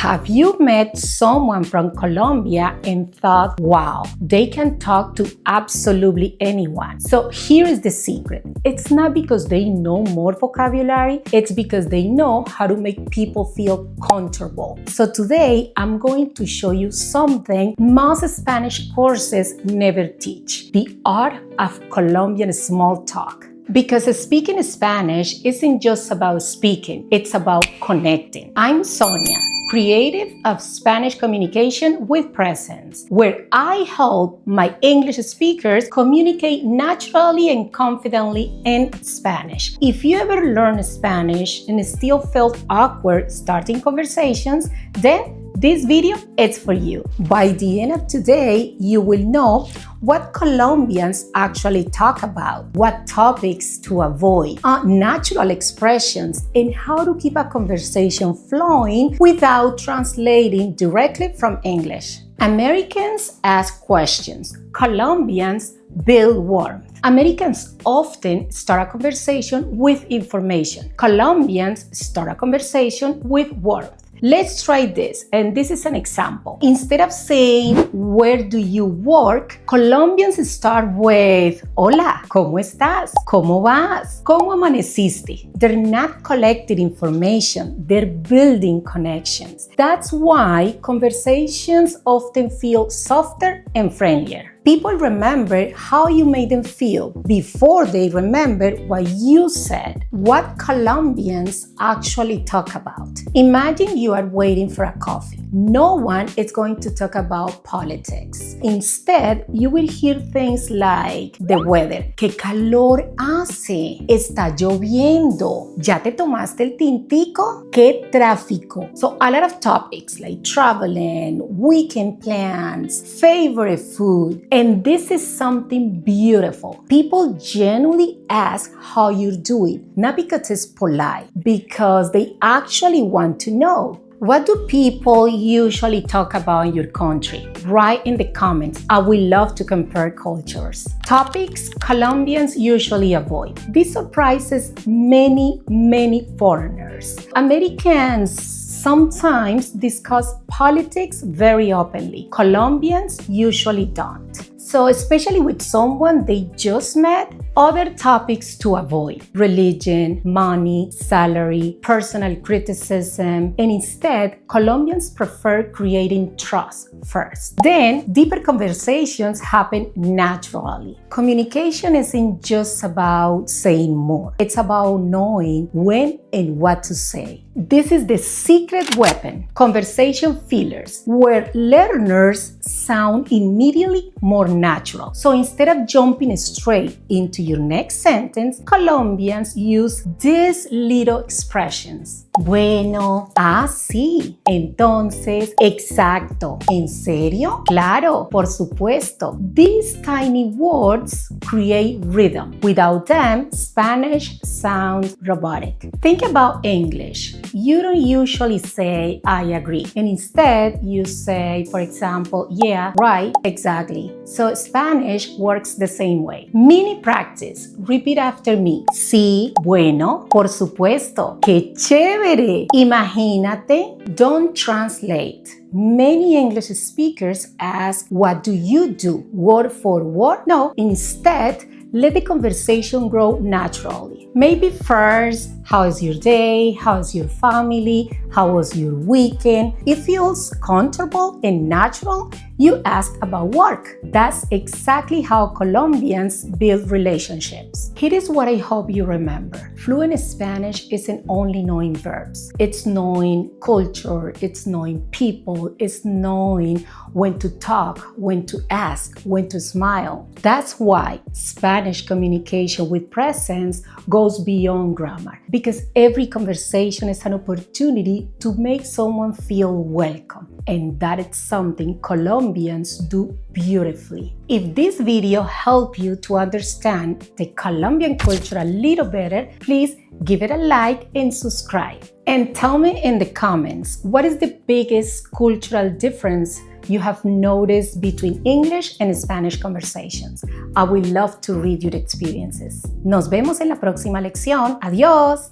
Have you met someone from Colombia and thought, wow, they can talk to absolutely anyone? So here is the secret. It's not because they know more vocabulary, it's because they know how to make people feel comfortable. So today, I'm going to show you something most Spanish courses never teach: the art of Colombian small talk. Because speaking Spanish isn't just about speaking, it's about connecting. I'm Sonia, creative of Spanish communication with presence, where I help my English speakers communicate naturally and confidently in Spanish. If you ever learned Spanish and still felt awkward starting conversations, then this video is for you. By the end of today, you will know what Colombians actually talk about, what topics to avoid, natural expressions, and how to keep a conversation flowing without translating directly from English. Americans ask questions. Colombians build warmth. Americans often start a conversation with information. Colombians start a conversation with warmth. Let's try this, and this is an example. Instead of saying, "Where do you work?" Colombians start with, "Hola, ¿cómo estás? ¿Cómo vas? ¿Cómo amaneciste?" They're not collecting information, they're building connections. That's why conversations often feel softer and friendlier. People remember how you made them feel before they remember what you said. What Colombians actually talk about. Imagine you are waiting for a coffee. No one is going to talk about politics. Instead, you will hear things like the weather. ¿Qué calor hace? ¿Está lloviendo? ¿Ya te tomaste el tintico? ¿Qué tráfico? So a lot of topics like traveling, weekend plans, favorite food. And this is something beautiful. People genuinely ask how you're doing, not because it's polite, because they actually want to know. What do people usually talk about in your country? Write in the comments. I would love to compare cultures. Topics Colombians usually avoid. This surprises many foreigners. Americans sometimes discuss politics very openly. Colombians usually don't. So especially with someone they just met, other topics to avoid: religion, money, salary, personal criticism, and instead, Colombians prefer creating trust first. Then, deeper conversations happen naturally. Communication isn't just about saying more. It's about knowing when and what to say. This is the secret weapon, conversation fillers, where learners sound immediately more natural. So instead of jumping straight into your next sentence, Colombians use these little expressions. Bueno, sí, entonces, exacto, ¿en serio? Claro, por supuesto. These tiny words create rhythm. Without them, Spanish sounds robotic. Think about English. You don't usually say, "I agree," and instead you say, for example, "Yeah, right, exactly." So Spanish works the same way. Mini practice. Repeat after me. Sí, bueno, por supuesto. Qué chévere. Imagínate. Don't translate. Many English speakers ask, "What do you do?" Word for word? No, instead, let the conversation grow naturally. Maybe first, how is your day? How is your family? How was your weekend? It feels comfortable and natural. You ask about work. That's exactly how Colombians build relationships. Here is what I hope you remember. Fluent Spanish isn't only knowing verbs. It's knowing culture, it's knowing people, it's knowing when to talk, when to ask, when to smile. That's why Spanish communication with presence goes beyond grammar, because every conversation is an opportunity to make someone feel welcome. And that is something Colombians do beautifully. If this video helped you to understand the Colombian culture a little better, please give it a like and subscribe. And tell me in the comments, what is the biggest cultural difference you have noticed between English and Spanish conversations? I would love to read your experiences. Nos vemos en la próxima lección. Adiós.